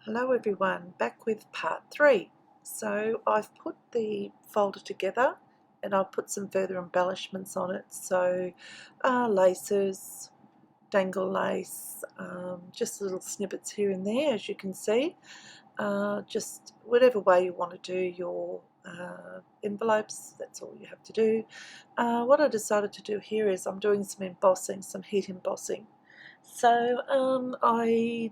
Hello everyone, back with part 3. So I've put the folder together and I've put some further embellishments on it. So laces, dangle lace, just little snippets here and there, as you can see. Just whatever way you want to do your envelopes, that's all you have to do. What I decided to do here is I'm doing some embossing, some heat embossing. So I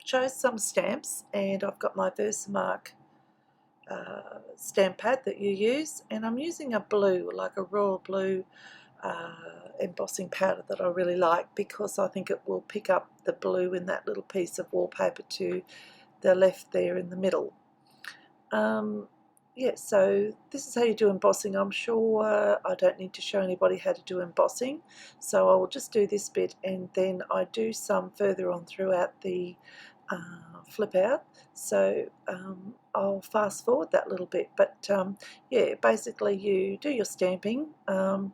chose some stamps, and I've got my Versamark stamp pad that you use, and I'm using a blue, like a royal blue embossing powder that I really like, because I think it will pick up the blue in that little piece of wallpaper to the left there in the middle. Yeah, so this is how you do embossing. I'm sure I don't need to show anybody how to do embossing, so I will just do this bit and then I do some further on throughout the flip out. So I'll fast forward that little bit, but yeah, basically you do your stamping. I'm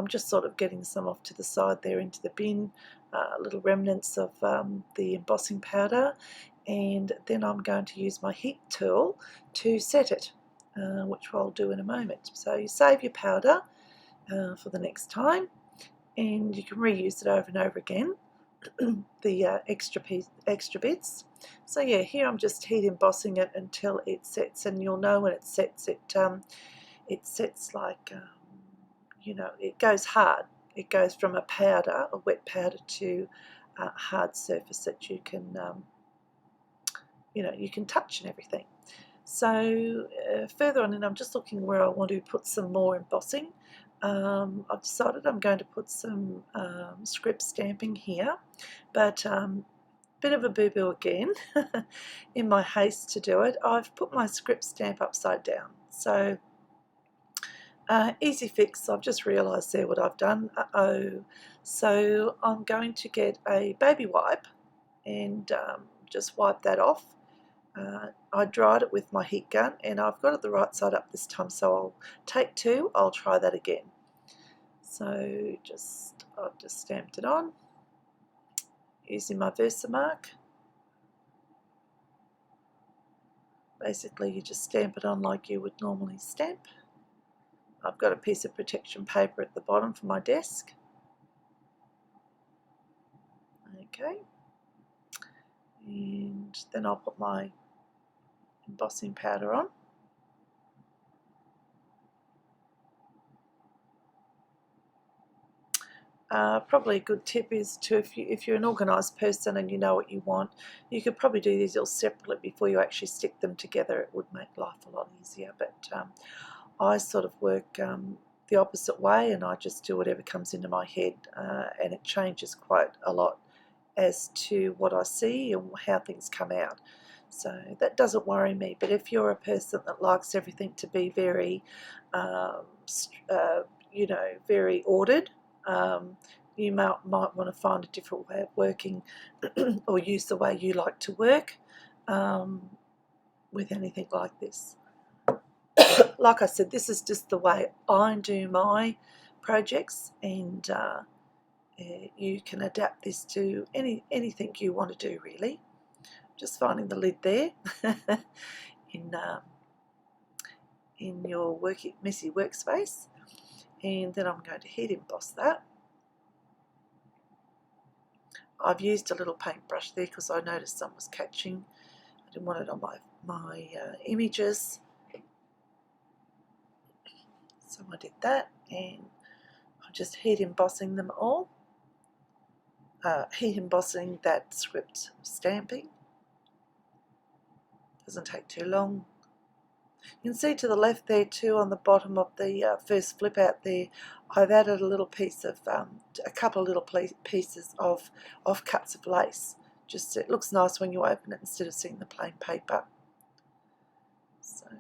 just sort of getting some off to the side there into the bin, little remnants of the embossing powder, and then I'm going to use my heat tool to set it, which I'll do in a moment. So you save your powder for the next time, and you can reuse it over and over again, the extra bits. So yeah, here I'm just heat embossing it until it sets, and you'll know when it sets. It sets like you know, it goes hard. It goes from a powder, a wet powder, to a hard surface that you can you know, you can touch and everything. So further on, and I'm just looking where I want to put some more embossing. I've decided I'm going to put some script stamping here, but bit of a boo-boo again. In my haste to do it, I've put my script stamp upside down. So easy fix. I've just realised there what I've done. So I'm going to get a baby wipe and just wipe that off. I dried it with my heat gun, and I've got it the right side up this time, so I'll take 2. I'll try that again. So I've just stamped it on using my Versamark. Basically you just stamp it on like you would normally stamp. I've got a piece of protection paper at the bottom for my desk. Okay, and then I'll put my embossing powder on. Probably a good tip is to, if you're an organised person and you know what you want, you could probably do these all separately before you actually stick them together. It would make life a lot easier, but I sort of work the opposite way, and I just do whatever comes into my head, and it changes quite a lot as to what I see and how things come out. So that doesn't worry me. But if you're a person that likes everything to be very, you know, very ordered, you might want to find a different way of working or use the way you like to work with anything like this. Like I said, this is just the way I do my projects, and you can adapt this to anything you want to do, really. Just finding the lid there in your messy workspace, and then I'm going to heat emboss that. I've used a little paintbrush there because I noticed some was catching. I didn't want it on my images, so I did that, and I'm just heat embossing them all. Heat embossing that script stamping. Doesn't take too long. You can see to the left there too, on the bottom of the first flip out there, I've added a little piece of, a couple of little pieces of cuts of lace. Just, it looks nice when you open it instead of seeing the plain paper. So I'm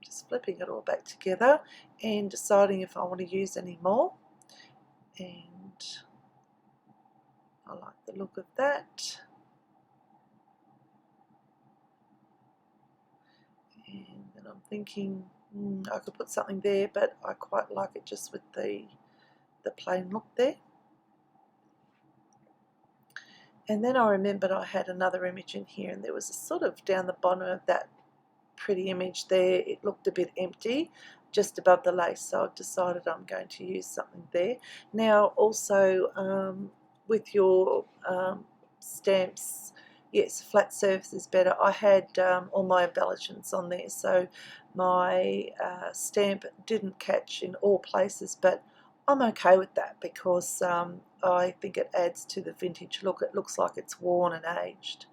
just flipping it all back together and deciding if I want to use any more. And I like the look of that. And then I'm thinking I could put something there, but I quite like it just with the plain look there. And then I remembered I had another image in here, and there was a sort of down the bottom of that pretty image there, it looked a bit empty just above the lace, so I've decided I'm going to use something there. Now also with your stamps, yes, flat surface is better. I had all my embellishments on there, so my stamp didn't catch in all places, but I'm okay with that because I think it adds to the vintage look. It looks like it's worn and aged.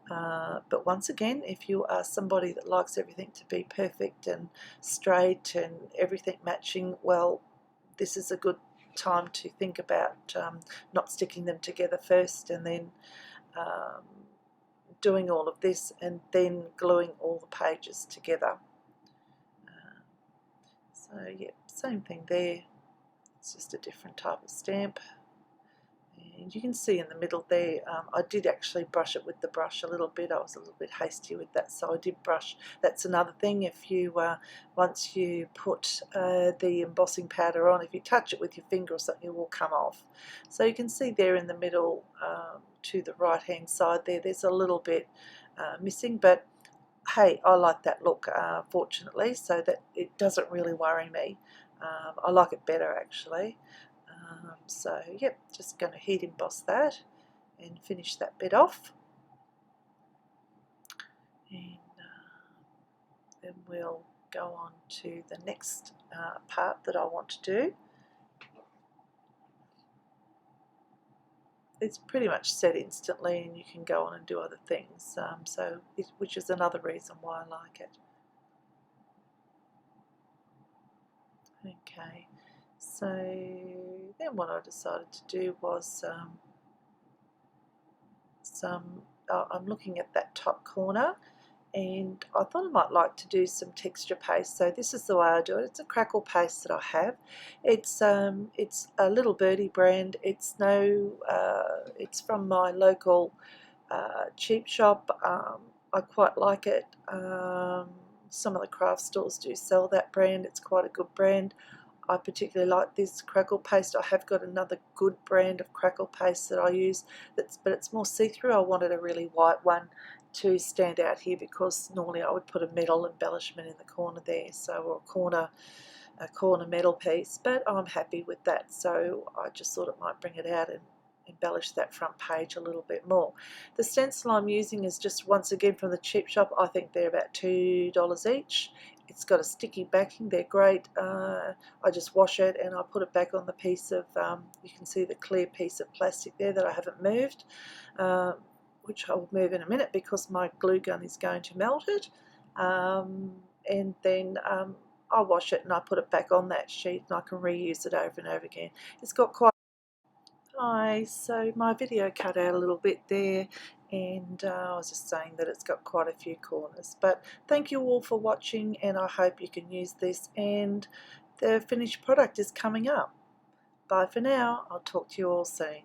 But once again, if you are somebody that likes everything to be perfect and straight and everything matching, well, this is a good time to think about not sticking them together first and then doing all of this and then gluing all the pages together. So yeah, same thing there. It's just a different type of stamp. And you can see in the middle there, I did actually brush it with the brush a little bit. I was a little bit hasty with that, so I did brush. That's another thing, if you once you put the embossing powder on, if you touch it with your finger or something, it will come off. So you can see there in the middle to the right hand side there, there's a little bit missing, but hey, I like that look fortunately, so that it doesn't really worry me. I like it better actually. So yep, just going to heat emboss that and finish that bit off, and then we'll go on to the next part that I want to do. It's pretty much set instantly and you can go on and do other things, which is another reason why I like it. Okay, so then what I decided to do was I'm looking at that top corner, and I thought I might like to do some texture paste. So this is the way I do it. It's a crackle paste that I have. It's a Little Birdie brand. It's it's from my local cheap shop. I quite like it. Some of the craft stores do sell that brand. It's quite a good brand. I particularly like this crackle paste. I have got another good brand of crackle paste that I use, but it's more see-through. I wanted a really white one to stand out here because normally I would put a metal embellishment in the corner there, so, or a corner metal piece, but I'm happy with that, so I just thought it might bring it out and embellish that front page a little bit more. The stencil I'm using is just, once again, from the cheap shop. I think they're about $2 each. It's got a sticky backing. They're great. I just wash it and I put it back on the piece of, you can see the clear piece of plastic there that I haven't moved, which I'll move in a minute because my glue gun is going to melt it. And then I wash it and I put it back on that sheet and I can reuse it over and over again. It's got quite... Hi, so my video cut out a little bit there, and I was just saying that it's got quite a few corners. But thank you all for watching, and I hope you can use this, and the finished product is coming up. Bye for now. I'll talk to you all soon.